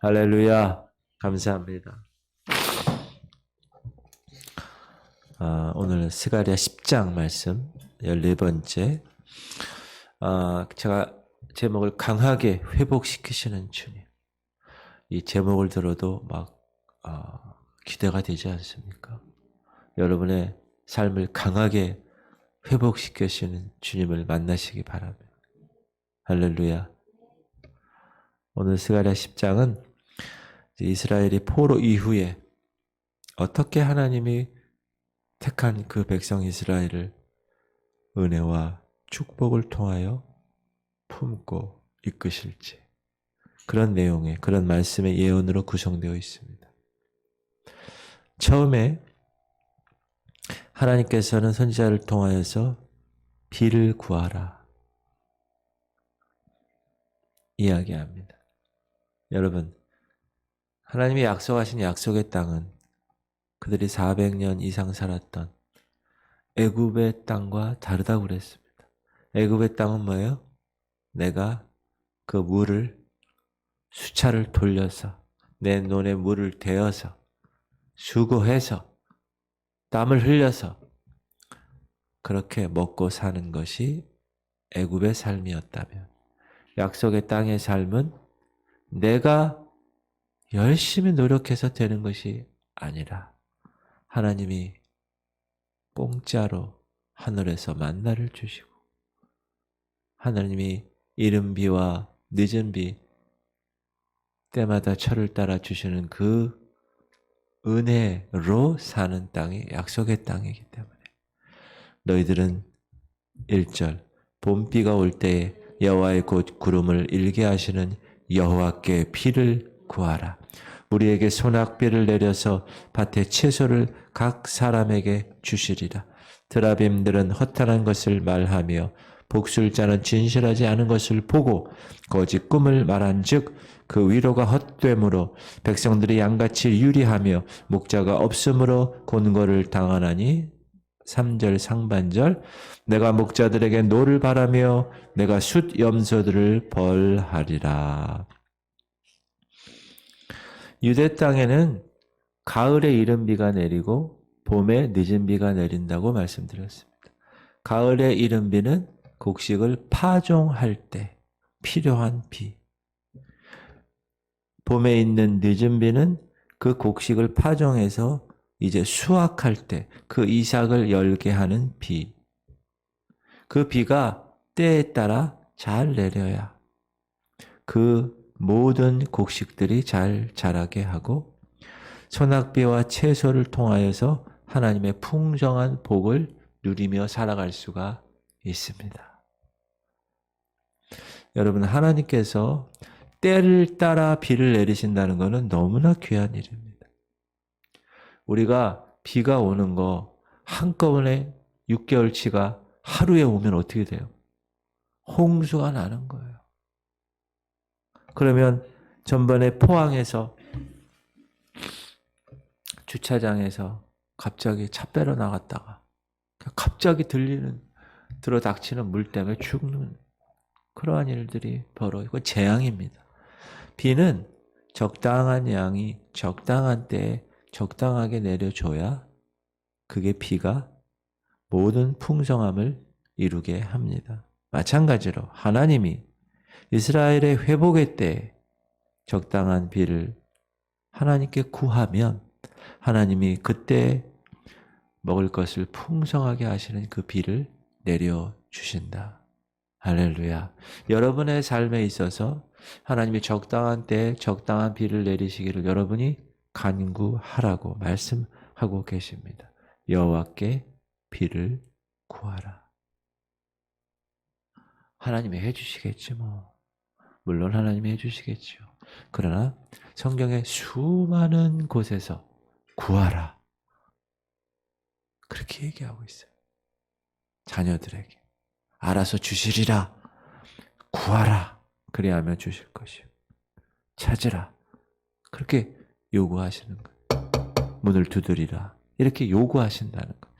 할렐루야. 감사합니다. 오늘 스가랴 10장 말씀 14번째. 제가 제목을 강하게 회복시키시는 주님. 이 제목을 들어도 막 기대가 되지 않습니까? 여러분의 삶을 강하게 회복시키시는 주님을 만나시기 바랍니다. 할렐루야. 오늘 스가랴 10장은 이스라엘이 포로 이후에 어떻게 하나님이 택한 그 백성 이스라엘을 은혜와 축복을 통하여 품고 이끄실지, 그런 내용의, 그런 말씀의 예언으로 구성되어 있습니다. 처음에 하나님께서는 선지자를 통하여서 비를 구하라 이야기합니다. 여러분, 하나님이 약속하신 약속의 땅은 그들이 400년 이상 살았던 애굽의 땅과 다르다고 그랬습니다. 애굽의 땅은 뭐예요? 내가 그 물을 수차를 돌려서 내 눈에 물을 대어서 수고해서 땀을 흘려서 그렇게 먹고 사는 것이 애굽의 삶이었다면, 약속의 땅의 삶은 내가 열심히 노력해서 되는 것이 아니라 하나님이 공짜로 하늘에서 만나를 주시고 하나님이 이른 비와 늦은 비 때마다 철을 따라 주시는 그 은혜로 사는 땅이 약속의 땅이기 때문에 너희들은 1절 봄비가 올 때에 여호와의 곧 구름을 일게 하시는 여호와께 비를 구하라. 우리에게 소낙비를 내려서 밭에 채소를 각 사람에게 주시리라. 드라빔들은 허탄한 것을 말하며 복술자는 진실하지 않은 것을 보고 거짓 꿈을 말한즉 그 위로가 헛되므로 백성들이 양같이 유리하며 목자가 없으므로 곤고를 당하나니. 3절 상반절 내가 목자들에게 노를 바라며 내가 숫 염소들을 벌하리라. 유대 땅에는 가을에 이른 비가 내리고 봄에 늦은 비가 내린다고 말씀드렸습니다. 가을에 이른 비는 곡식을 파종할 때 필요한 비. 봄에 있는 늦은 비는 그 곡식을 파종해서 이제 수확할 때 그 이삭을 열게 하는 비. 그 비가 때에 따라 잘 내려야 그 모든 곡식들이 잘 자라게 하고 소낙비와 채소를 통하여서 하나님의 풍성한 복을 누리며 살아갈 수가 있습니다. 여러분, 하나님께서 때를 따라 비를 내리신다는 것은 너무나 귀한 일입니다. 우리가 비가 오는 거 한꺼번에 6개월치가 하루에 오면 어떻게 돼요? 홍수가 나는 거예요. 그러면 전번에 포항에서 주차장에서 갑자기 차 빼러 나갔다가 갑자기 들어 닥치는 물 때문에 죽는 그러한 일들이 벌어지고 재앙입니다. 비는 적당한 양이 적당한 때에 적당하게 내려줘야 그게 비가 모든 풍성함을 이루게 합니다. 마찬가지로 하나님이 이스라엘의 회복의 때에 적당한 비를 하나님께 구하면 하나님이 그때 먹을 것을 풍성하게 하시는 그 비를 내려주신다. 할렐루야. 여러분의 삶에 있어서 하나님이 적당한 때에 적당한 비를 내리시기를 여러분이 간구하라고 말씀하고 계십니다. 여호와께 비를 구하라. 하나님이 해주시겠지 뭐. 물론 하나님이 해주시겠죠. 그러나 성경의 수많은 곳에서 구하라. 그렇게 얘기하고 있어요. 자녀들에게. 알아서 주시리라. 구하라. 그리하면 주실 것이요. 찾으라. 그렇게 요구하시는 거예요. 문을 두드리라. 이렇게 요구하신다는 거예요.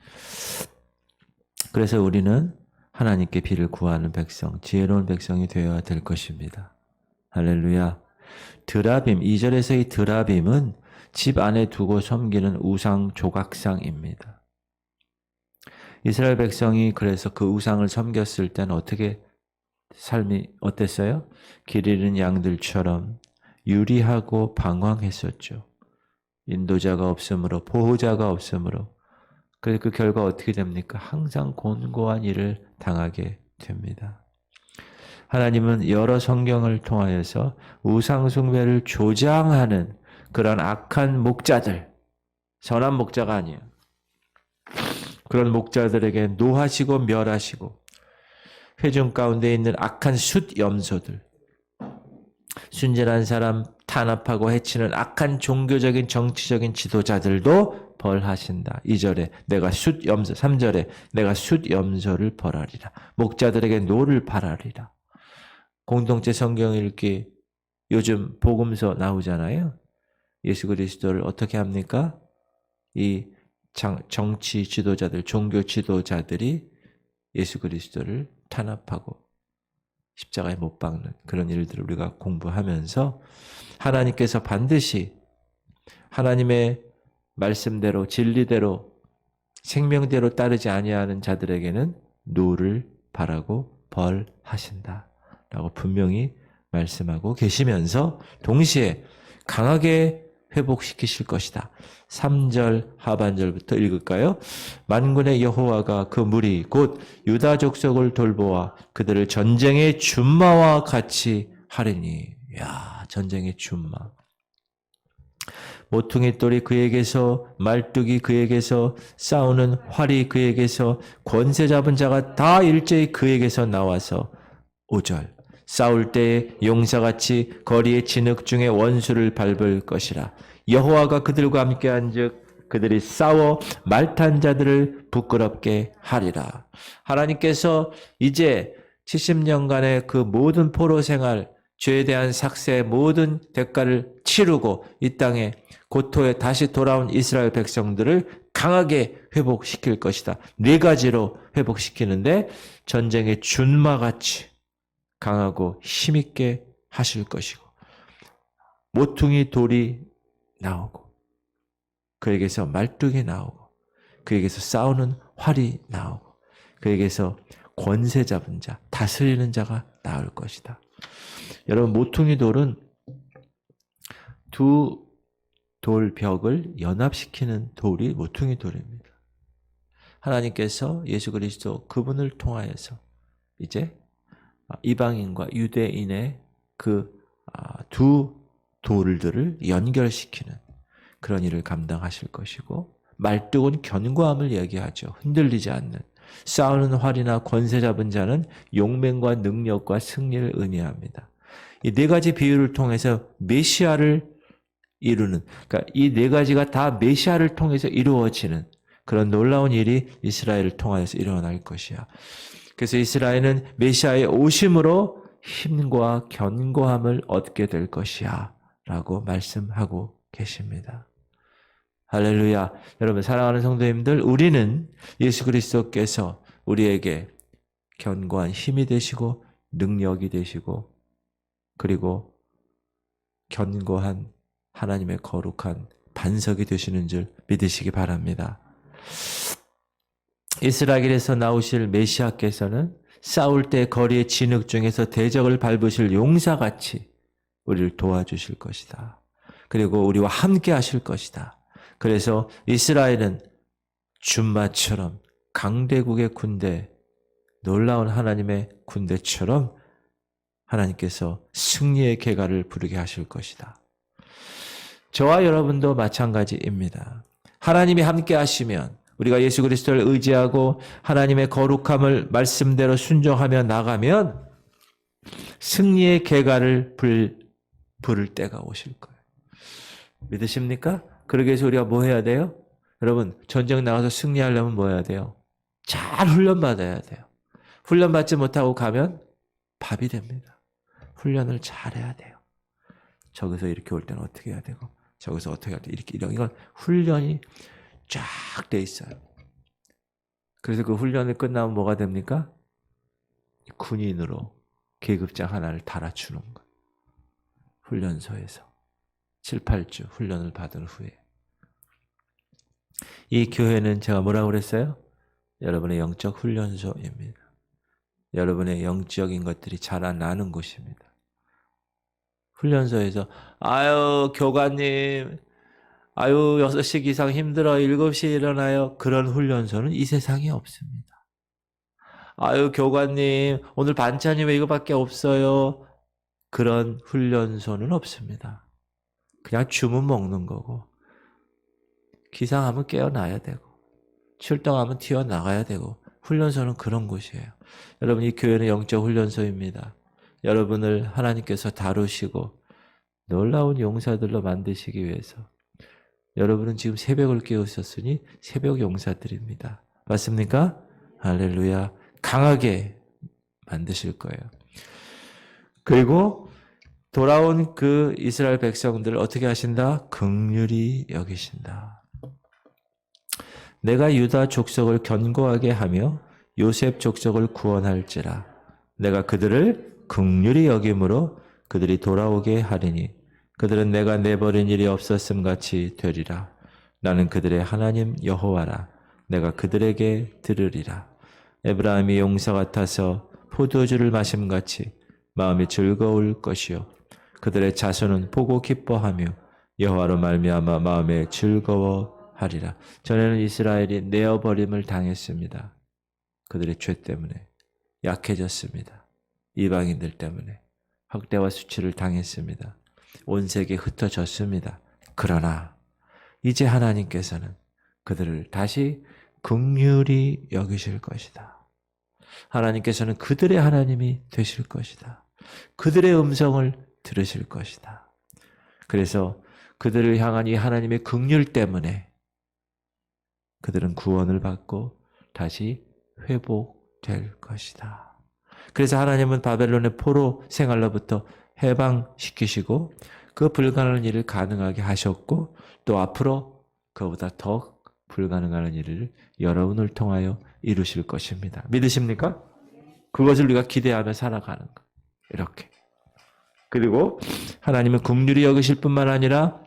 그래서 우리는 하나님께 비를 구하는 백성, 지혜로운 백성이 되어야 될 것입니다. 할렐루야. 드라빔, 2절에서의 드라빔은 집 안에 두고 섬기는 우상 조각상입니다. 이스라엘 백성이 그래서 그 우상을 섬겼을 때는 어떻게 삶이 어땠어요? 길 잃은 양들처럼 유리하고 방황했었죠. 인도자가 없으므로, 보호자가 없으므로. 그래서 그 결과 어떻게 됩니까? 항상 곤고한 일을 당하게 됩니다. 하나님은 여러 성경을 통하여서 우상숭배를 조장하는 그런 악한 목자들, 선한 목자가 아니에요. 그런 목자들에게 노하시고 멸하시고 회중 가운데 있는 악한 숫염소들, 순진한 사람 탄압하고 해치는 악한 종교적인 정치적인 지도자들도 벌하신다. 2절에 내가 숫염소, 3절에 내가 숫염소를 벌하리라. 목자들에게 노를 바라리라. 공동체 성경 읽기 요즘 복음서 나오잖아요. 예수 그리스도를 어떻게 합니까? 이 정치 지도자들, 종교 지도자들이 예수 그리스도를 탄압하고 십자가에 못 박는 그런 일들을 우리가 공부하면서 하나님께서 반드시 하나님의 말씀대로 진리대로 생명대로 따르지 아니하는 자들에게는 노를 바라고 벌하신다라고 분명히 말씀하고 계시면서 동시에 강하게 회복시키실 것이다. 3절 하반절부터 읽을까요? 만군의 여호와가 그 무리 곧 유다 족속을 돌보아 그들을 전쟁의 준마와 같이 하리니. 야, 전쟁의 준마. 모퉁이 돌이 그에게서, 말뚝이 그에게서, 싸우는 활이 그에게서, 권세 잡은 자가 다 일제히 그에게서 나와서 5절 싸울 때에 용사같이 거리의 진흙 중에 원수를 밟을 것이라. 여호와가 그들과 함께한즉 그들이 싸워 말탄 자들을 부끄럽게 하리라. 하나님께서 이제 70년간의 그 모든 포로 생활, 죄에 대한 삭세의 모든 대가를 치르고 이 땅에 고토에 다시 돌아온 이스라엘 백성들을 강하게 회복시킬 것이다. 4가지로 회복시키는데 전쟁의 준마같이 강하고 힘있게 하실 것이고 모퉁이 돌이 나오고 그에게서 말뚝이 나오고 그에게서 싸우는 활이 나오고 그에게서 권세 잡은 자, 다스리는 자가 나올 것이다. 여러분, 모퉁이 돌은 두 돌벽을 연합시키는 돌이 모퉁이 돌입니다. 하나님께서 예수 그리스도 그분을 통하여서 이제 이방인과 유대인의 그 두 돌들을 연결시키는 그런 일을 감당하실 것이고 말뚝은 견고함을 얘기하죠. 흔들리지 않는. 싸우는 활이나 권세 잡은 자는 용맹과 능력과 승리를 의미합니다. 이 4가지 비유를 통해서 메시아를 이루는, 그러니까 이 4가지가 다 메시아를 통해서 이루어지는 그런 놀라운 일이 이스라엘을 통하여서 일어날 것이야. 그래서 이스라엘은 메시아의 오심으로 힘과 견고함을 얻게 될 것이야 라고 말씀하고 계십니다. 할렐루야. 여러분 사랑하는 성도님들, 우리는 예수 그리스도께서 우리에게 견고한 힘이 되시고 능력이 되시고 그리고 견고한 하나님의 거룩한 반석이 되시는 줄 믿으시기 바랍니다. 이스라엘에서 나오실 메시아께서는 싸울 때 거리의 진흙 중에서 대적을 밟으실 용사같이 우리를 도와주실 것이다. 그리고 우리와 함께 하실 것이다. 그래서 이스라엘은 준마처럼 강대국의 군대, 놀라운 하나님의 군대처럼 하나님께서 승리의 계가를 부르게 하실 것이다. 저와 여러분도 마찬가지입니다. 하나님이 함께 하시면 우리가 예수 그리스도를 의지하고 하나님의 거룩함을 말씀대로 순종하며 나가면 승리의 계가를 부를 때가 오실 거예요. 믿으십니까? 그러기 위해서 우리가 뭐 해야 돼요? 여러분, 전쟁 나가서 승리하려면 뭐 해야 돼요? 잘 훈련받아야 돼요. 훈련받지 못하고 가면 밥이 됩니다. 훈련을 잘 해야 돼요. 저기서 이렇게 올 때는 어떻게 해야 되고 저기서 어떻게 할 때 이렇게 이건 훈련이 쫙 돼 있어요. 그래서 그 훈련을 끝나면 뭐가 됩니까? 군인으로 계급장 하나를 달아주는 거예요. 훈련소에서 7, 8주 훈련을 받은 후에 이 교회는 제가 뭐라고 그랬어요? 여러분의 영적 훈련소입니다. 여러분의 영적인 것들이 자라나는 곳입니다. 훈련소에서 아유 교관님 아유 6시 기상 힘들어 7시에 일어나요. 그런 훈련소는 이 세상에 없습니다. 아유 교관님 오늘 반찬이 왜 이거밖에 없어요. 그런 훈련소는 없습니다. 그냥 주문 먹는 거고 기상하면 깨어나야 되고 출동하면 튀어나가야 되고 훈련소는 그런 곳이에요. 여러분 이 교회는 영적 훈련소입니다. 여러분을 하나님께서 다루시고 놀라운 용사들로 만드시기 위해서 여러분은 지금 새벽을 깨우셨으니 새벽 용사들입니다. 맞습니까? 할렐루야. 강하게 만드실 거예요. 그리고 돌아온 그 이스라엘 백성들을 어떻게 하신다? 긍휼히 여기신다. 내가 유다 족속을 견고하게 하며 요셉 족속을 구원할지라. 내가 그들을 긍휼히 여김으로 그들이 돌아오게 하리니 그들은 내가 내버린 일이 없었음 같이 되리라. 나는 그들의 하나님 여호와라. 내가 그들에게 들으리라. 에브라임이 용사 같아서 포도주를 마심같이 마음이 즐거울 것이요 그들의 자손은 보고 기뻐하며 여호와로 말미암아 마음에 즐거워하리라. 전에는 이스라엘이 내어버림을 당했습니다. 그들의 죄 때문에 약해졌습니다. 이방인들 때문에 학대와 수치를 당했습니다. 온 세계에 흩어졌습니다. 그러나 이제 하나님께서는 그들을 다시 긍휼히 여기실 것이다. 하나님께서는 그들의 하나님이 되실 것이다. 그들의 음성을 들으실 것이다. 그래서 그들을 향한 이 하나님의 긍휼 때문에 그들은 구원을 받고 다시 회복될 것이다. 그래서 하나님은 바벨론의 포로 생활로부터 해방시키시고 그 불가능한 일을 가능하게 하셨고 또 앞으로 그보다 더 불가능한 일을 여러분을 통하여 이루실 것입니다. 믿으십니까? 그것을 우리가 기대하며 살아가는 것. 이렇게. 그리고 하나님은 긍휼히 여기실 뿐만 아니라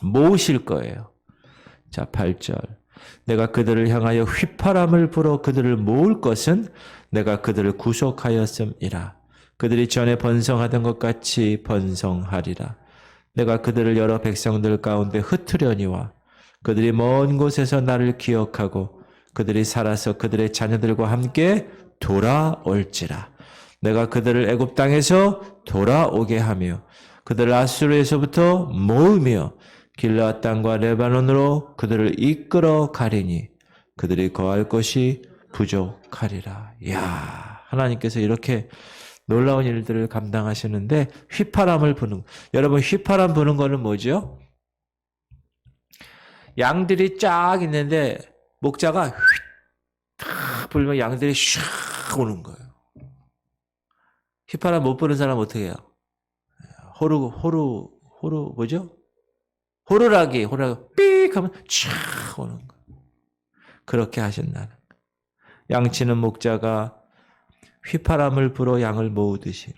모으실 거예요. 자, 8절. 내가 그들을 향하여 휘파람을 불어 그들을 모을 것은 내가 그들을 구속하였음이라. 그들이 전에 번성하던 것 같이 번성하리라. 내가 그들을 여러 백성들 가운데 흩으려니와 그들이 먼 곳에서 나를 기억하고 그들이 살아서 그들의 자녀들과 함께 돌아올지라. 내가 그들을 애굽 땅에서 돌아오게 하며 그들을 아수르에서부터 모으며 길르앗 땅과 레바논으로 그들을 이끌어 가리니 그들이 거할 곳이 부족하리라. 이야, 하나님께서 이렇게 놀라운 일들을 감당하시는데 휘파람을 부는, 여러분 휘파람 부는 거는 뭐죠? 양들이 쫙 있는데 목자가 휙 불면 양들이 슉 오는 거예요. 휘파람 못 부는 사람 어떻게 해요? 호루 뭐죠? 호루라기 삑 하면 쫙 오는 거예요. 그렇게 하신다는 거예요. 양치는 목자가 휘파람을 불어 양을 모으듯이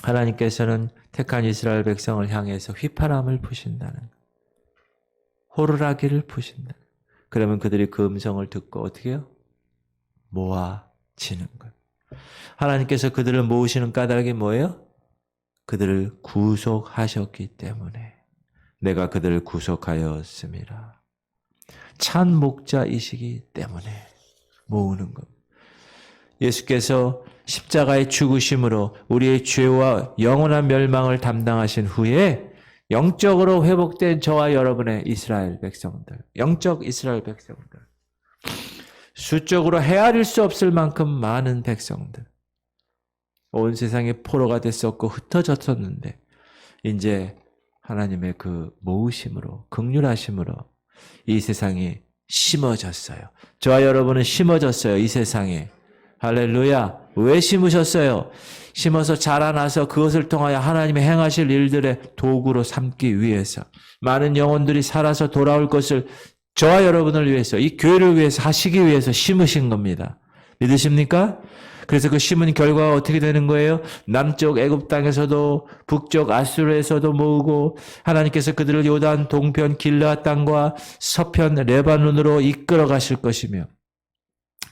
하나님께서는 택한 이스라엘 백성을 향해서 휘파람을 부신다는 거예요. 호루라기를 부신다. 그러면 그들이 그 음성을 듣고 어떻게 해요? 모아지는 거예요. 하나님께서 그들을 모으시는 까닭이 뭐예요? 그들을 구속하셨기 때문에 내가 그들을 구속하였음이라. 찬 목자이시기 때문에 모으는 겁니다. 예수께서 십자가의 죽으심으로 우리의 죄와 영원한 멸망을 담당하신 후에 영적으로 회복된 저와 여러분의 이스라엘 백성들, 영적 이스라엘 백성들, 수적으로 헤아릴 수 없을 만큼 많은 백성들, 온 세상에 포로가 됐었고 흩어졌었는데 이제 하나님의 그 모으심으로, 긍휼하심으로 이 세상이 심어졌어요. 저와 여러분은 심어졌어요. 이 세상에. 할렐루야. 왜 심으셨어요? 심어서 자라나서 그것을 통하여 하나님의 행하실 일들의 도구로 삼기 위해서, 많은 영혼들이 살아서 돌아올 것을 저와 여러분을 위해서, 이 교회를 위해서 하시기 위해서 심으신 겁니다. 믿으십니까? 그래서 그 심은 결과가 어떻게 되는 거예요? 남쪽 애굽 땅에서도 북쪽 아수르에서도 모으고 하나님께서 그들을 요단 동편 길르앗 땅과 서편 레바논으로 이끌어 가실 것이며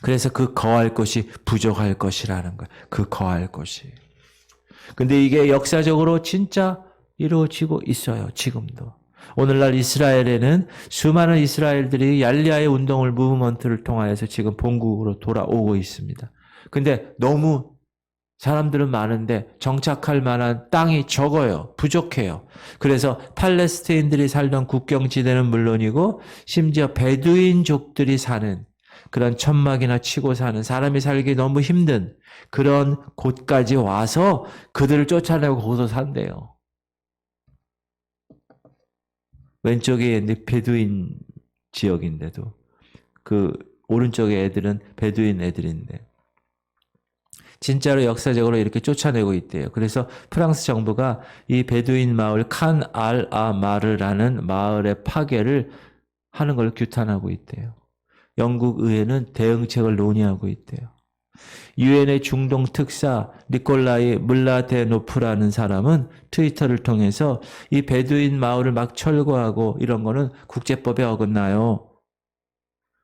그래서 그 거할 곳이 부족할 것이라는 거예요. 그 거할 곳이. 근데 이게 역사적으로 진짜 이루어지고 있어요. 지금도. 오늘날 이스라엘에는 수많은 이스라엘들이 얄리아의 운동을 무브먼트를 통하여서 지금 본국으로 돌아오고 있습니다. 근데 너무 사람들은 많은데 정착할 만한 땅이 적어요. 부족해요. 그래서 팔레스타인들이 살던 국경지대는 물론이고 심지어 베두인족들이 사는 그런 천막이나 치고 사는 사람이 살기 너무 힘든 그런 곳까지 와서 그들을 쫓아내고 거기서 산대요. 왼쪽에 베두인 지역인데도 그 오른쪽에 애들은 베두인 애들인데 진짜로 역사적으로 이렇게 쫓아내고 있대요. 그래서 프랑스 정부가 이 베두인 마을 칸 알 아마르라는 마을의 파괴를 하는 걸 규탄하고 있대요. 영국 의회는 대응책을 논의하고 있대요. 유엔의 중동 특사 니콜라이 물라데노프라는 사람은 트위터를 통해서 이 베두인 마을을 막 철거하고 이런 거는 국제법에 어긋나요.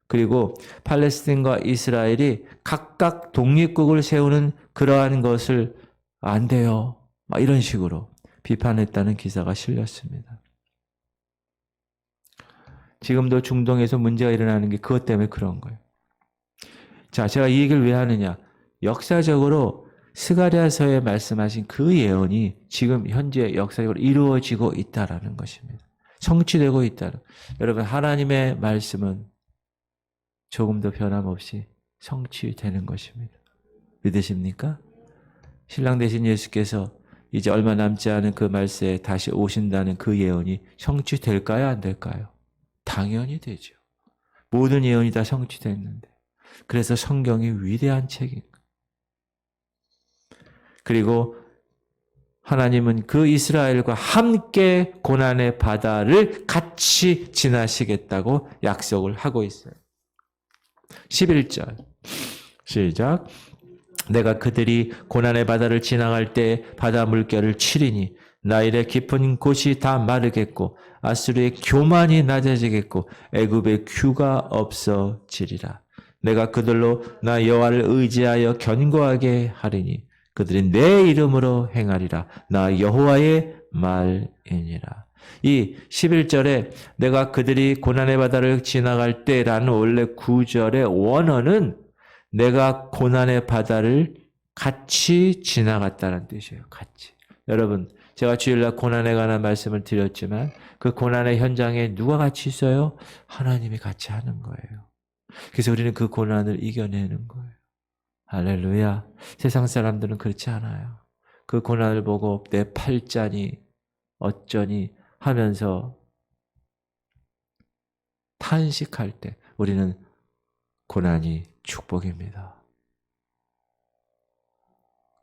그리고 팔레스틴과 이스라엘이 각각 독립국을 세우는 그러한 것을 안 돼요. 막 이런 식으로 비판했다는 기사가 실렸습니다. 지금도 중동에서 문제가 일어나는 게 그것 때문에 그런 거예요. 자, 제가 이 얘기를 왜 하느냐. 역사적으로 스가랴서에 말씀하신 그 예언이 지금 현재 역사적으로 이루어지고 있다는 것입니다. 성취되고 있다는. 여러분 하나님의 말씀은 조금도 변함없이 성취되는 것입니다. 믿으십니까? 신랑 되신 예수께서 이제 얼마 남지 않은 그 말세에 다시 오신다는 그 예언이 성취될까요? 안 될까요? 당연히 되죠. 모든 예언이 다 성취됐는데. 그래서 성경이 위대한 책인 거예요. 그리고 하나님은 그 이스라엘과 함께 고난의 바다를 같이 지나시겠다고 약속을 하고 있어요. 11절 시작. 내가 그들이 고난의 바다를 지나갈 때 바다 물결을 치리니 나일의 깊은 곳이 다 마르겠고 아수르의 교만이 낮아지겠고 애굽의 규가 없어지리라. 내가 그들로 나 여호와를 의지하여 견고하게 하리니 그들이 내 이름으로 행하리라. 나 여호와의 말이니라. 이 11절에 내가 그들이 고난의 바다를 지나갈 때라는 원래 9절의 원어는 내가 고난의 바다를 같이 지나갔다는 뜻이에요. 같이. 여러분, 제가 주일날 고난에 관한 말씀을 드렸지만 그 고난의 현장에 누가 같이 있어요? 하나님이 같이 하는 거예요. 그래서 우리는 그 고난을 이겨내는 거예요. 할렐루야. 세상 사람들은 그렇지 않아요. 그 고난을 보고 내 팔자니 어쩌니 하면서 탄식할 때 우리는 고난이 축복입니다.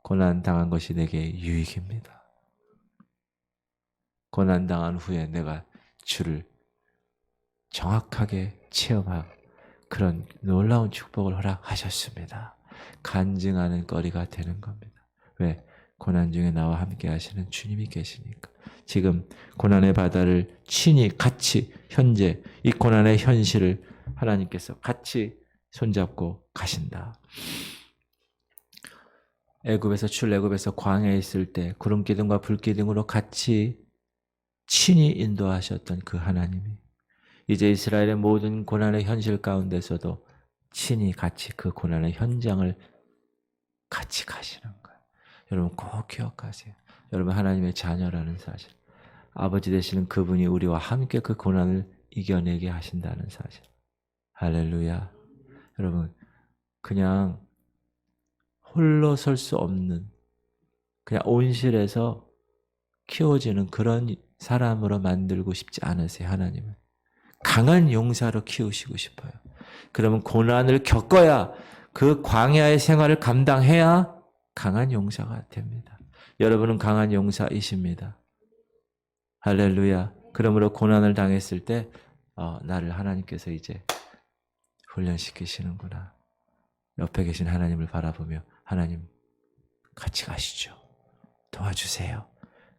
고난 당한 것이 내게 유익입니다. 고난 당한 후에 내가 주를 정확하게 체험할 그런 놀라운 축복을 허락하셨습니다. 간증하는 거리가 되는 겁니다. 왜? 고난 중에 나와 함께 하시는 주님이 계시니까. 지금 고난의 바다를 친히 같이 현재 이 고난의 현실을 하나님께서 같이 손잡고 가신다. 애굽에서 출애굽에서 광야에 있을 때 구름 기둥과 불 기둥으로 같이 친히 인도하셨던 그 하나님이 이제 이스라엘의 모든 고난의 현실 가운데서도 친히 같이 그 고난의 현장을 같이 가시는 거예요. 여러분 꼭 기억하세요. 여러분 하나님의 자녀라는 사실. 아버지 되시는 그분이 우리와 함께 그 고난을 이겨내게 하신다는 사실. 할렐루야. 여러분 그냥 홀로 설 수 없는 그냥 온실에서 키워지는 그런 사람으로 만들고 싶지 않으세요. 하나님은. 강한 용사로 키우시고 싶어요. 그러면 고난을 겪어야 그 광야의 생활을 감당해야 강한 용사가 됩니다. 여러분은 강한 용사이십니다. 할렐루야. 그러므로 고난을 당했을 때 나를 하나님께서 이제 훈련시키시는구나. 옆에 계신 하나님을 바라보며 하나님 같이 가시죠. 도와주세요.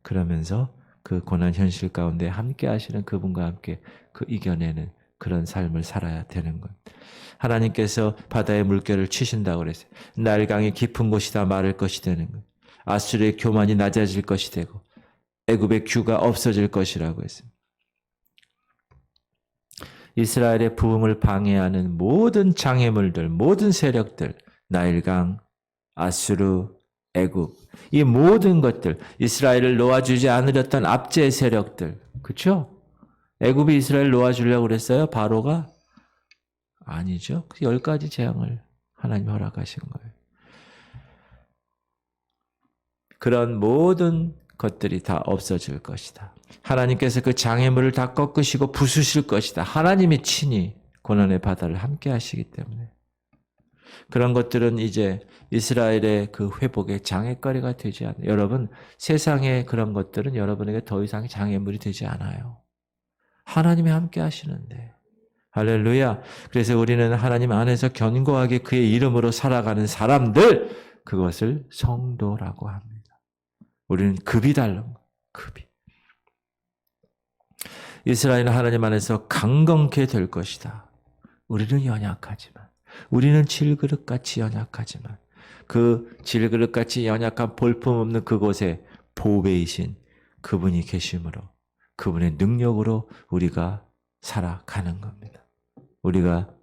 그러면서 그 고난 현실 가운데 함께 하시는 그분과 함께 그 이겨내는 그런 삶을 살아야 되는 것. 하나님께서 바다의 물결을 치신다고 그랬어요. 나일강이 깊은 곳이다 마를 것이 되는 것. 아수르의 교만이 낮아질 것이 되고 애굽의 규가 없어질 것이라고 했습니다. 이스라엘의 부흥을 방해하는 모든 장애물들, 모든 세력들, 나일강, 아수르, 애굽, 이 모든 것들, 이스라엘을 놓아주지 않으렸던 압제 세력들, 그렇죠? 애굽이 이스라엘 놓아주려고 그랬어요? 바로가? 아니죠. 10가지 재앙을 하나님 허락하신 거예요. 그런 모든 것들이 다 없어질 것이다. 하나님께서 그 장애물을 다 꺾으시고 부수실 것이다. 하나님이 친히 고난의 바다를 함께 하시기 때문에. 그런 것들은 이제 이스라엘의 그 회복의 장애거리가 되지 않아요. 여러분, 세상의 그런 것들은 여러분에게 더 이상 장애물이 되지 않아요. 하나님이 함께 하시는데. 할렐루야. 그래서 우리는 하나님 안에서 견고하게 그의 이름으로 살아가는 사람들, 그것을 성도라고 합니다. 우리는 급이 다른 거예요. 급이. 이스라엘은 하나님 안에서 강건케 될 것이다. 우리는 연약하지만, 우리는 질그릇같이 연약하지만 그 질그릇같이 연약한 볼품없는 그곳에 보배이신 그분이 계심으로 그분의 능력으로 우리가 살아가는 겁니다. 우리가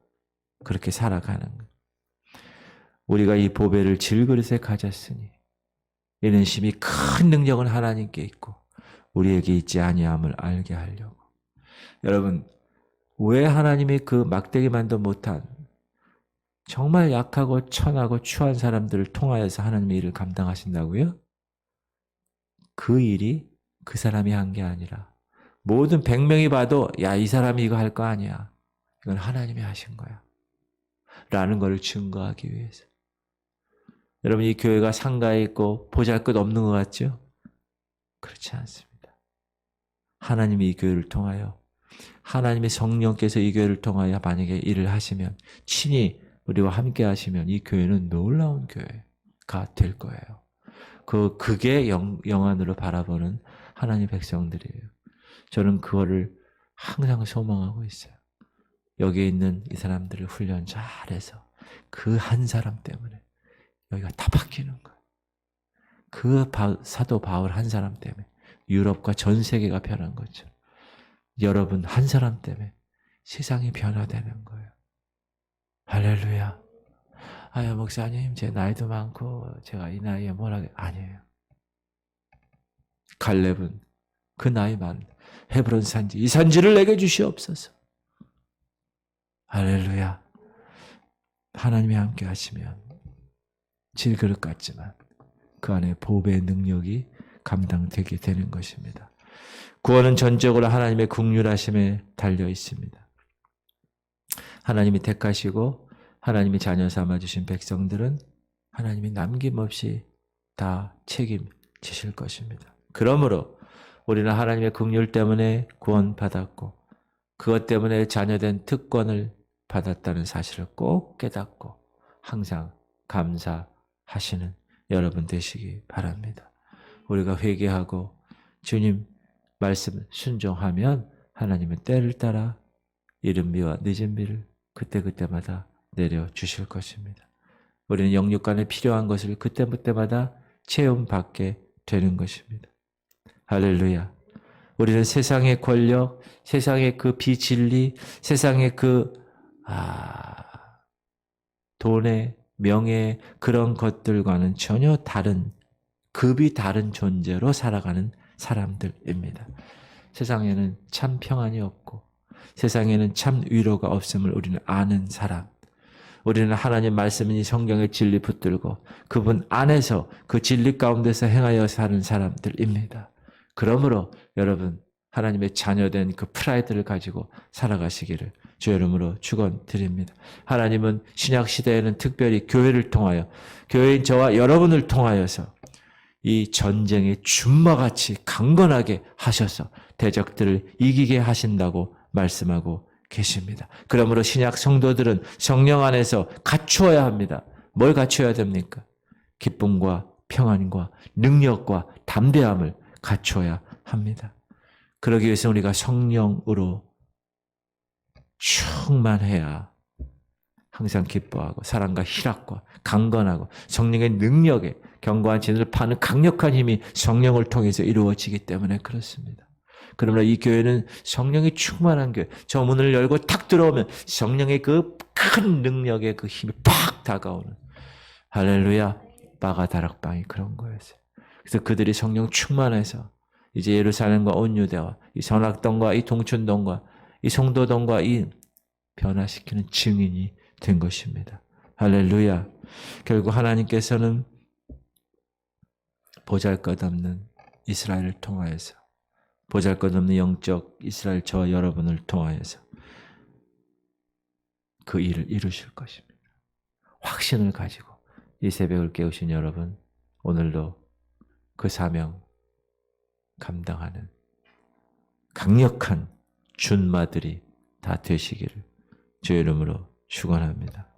그렇게 살아가는 거예요. 우리가 이 보배를 질그릇에 가졌으니 이는 심히 큰 능력은 하나님께 있고 우리에게 있지 아니함을 알게 하려고. 여러분, 왜 하나님이 그 막대기만도 못한 정말 약하고 천하고 추한 사람들을 통하여서 하나님의 일을 감당하신다고요? 그 일이 그 사람이 한 게 아니라 모든 100명이 봐도 야, 이 사람이 이거 할 거 아니야. 이건 하나님이 하신 거야. 라는 것을 증거하기 위해서. 여러분, 이 교회가 상가에 있고 보잘것없는 것 같죠? 그렇지 않습니다. 하나님이 이 교회를 통하여, 하나님의 성령께서 이 교회를 통하여 만약에 일을 하시면, 친히 우리와 함께 하시면 이 교회는 놀라운 교회가 될 거예요. 그게 영안으로 바라보는 하나님의 백성들이에요. 저는 그거를 항상 소망하고 있어요. 여기에 있는 이 사람들을 훈련 잘해서 그 한 사람 때문에 여기가 다 바뀌는 거예요. 그 사도 바울 한 사람 때문에 유럽과 전 세계가 변한 거죠. 여러분 한 사람 때문에 세상이 변화되는 거예요. 할렐루야. 아유, 목사님, 제 나이도 많고 제가 이 나이에 뭘 하게. 아니에요. 갈렙은 그 나이 많은 헤브론 산지, 이 산지를 내게 주시옵소서. 할렐루야. 하나님이 함께 하시면 질그릇 같지만 그 안에 보배의 능력이 감당되게 되는 것입니다. 구원은 전적으로 하나님의 긍휼하심에 달려 있습니다. 하나님이 택하시고 하나님이 자녀 삼아주신 백성들은 하나님이 남김없이 다 책임지실 것입니다. 그러므로 우리는 하나님의 긍휼 때문에 구원받았고 그것 때문에 자녀된 특권을 받았다는 사실을 꼭 깨닫고 항상 감사하시는 여러분 되시기 바랍니다. 우리가 회개하고 주님 말씀 순종하면 하나님은 때를 따라 이른 비와 늦은 비를 그때그때마다 내려주실 것입니다. 우리는 영육간에 필요한 것을 그때마다 체험받게 되는 것입니다. 할렐루야. 우리는 세상의 권력, 세상의 그 비진리, 세상의 그 돈의 명예 그런 것들과는 전혀 다른 급이 다른 존재로 살아가는 사람들입니다. 세상에는 참 평안이 없고 세상에는 참 위로가 없음을 우리는 아는 사람. 우리는 하나님 말씀이니 성경의 진리 붙들고 그분 안에서 그 진리 가운데서 행하여 사는 사람들입니다. 그러므로 여러분 하나님의 자녀된 그 프라이드를 가지고 살아가시기를 주의 이름으로 축원드립니다. 하나님은 신약 시대에는 특별히 교회를 통하여 교회인 저와 여러분을 통하여서 이 전쟁의 준마같이 강건하게 하셔서 대적들을 이기게 하신다고 말씀하고 계십니다. 그러므로 신약 성도들은 성령 안에서 갖추어야 합니다. 뭘 갖추어야 됩니까? 기쁨과 평안과 능력과 담대함을 갖춰야 합니다. 그러기 위해서 우리가 성령으로 충만해야 항상 기뻐하고 사랑과 희락과 강건하고 성령의 능력에 견고한 진을 파는 강력한 힘이 성령을 통해서 이루어지기 때문에 그렇습니다. 그러나 이 교회는 성령이 충만한 교회. 저 문을 열고 탁 들어오면 성령의 그 큰 능력의 그 힘이 팍 다가오는 할렐루야 바가다락방이 그런 거였어요. 그래서 그들이 성령 충만해서 이제 예루살렘과 온 유대와 이 선악동과 이 동춘동과 이 송도동과 이 변화시키는 증인이 된 것입니다. 할렐루야. 결국 하나님께서는 보잘것없는 이스라엘을 통하여서 보잘것없는 영적 이스라엘 저와 여러분을 통하여서 그 일을 이루실 것입니다. 확신을 가지고 이 새벽을 깨우신 여러분, 오늘도 그 사명 감당하는 강력한 준마들이 다 되시기를 주의 이름으로 축원합니다.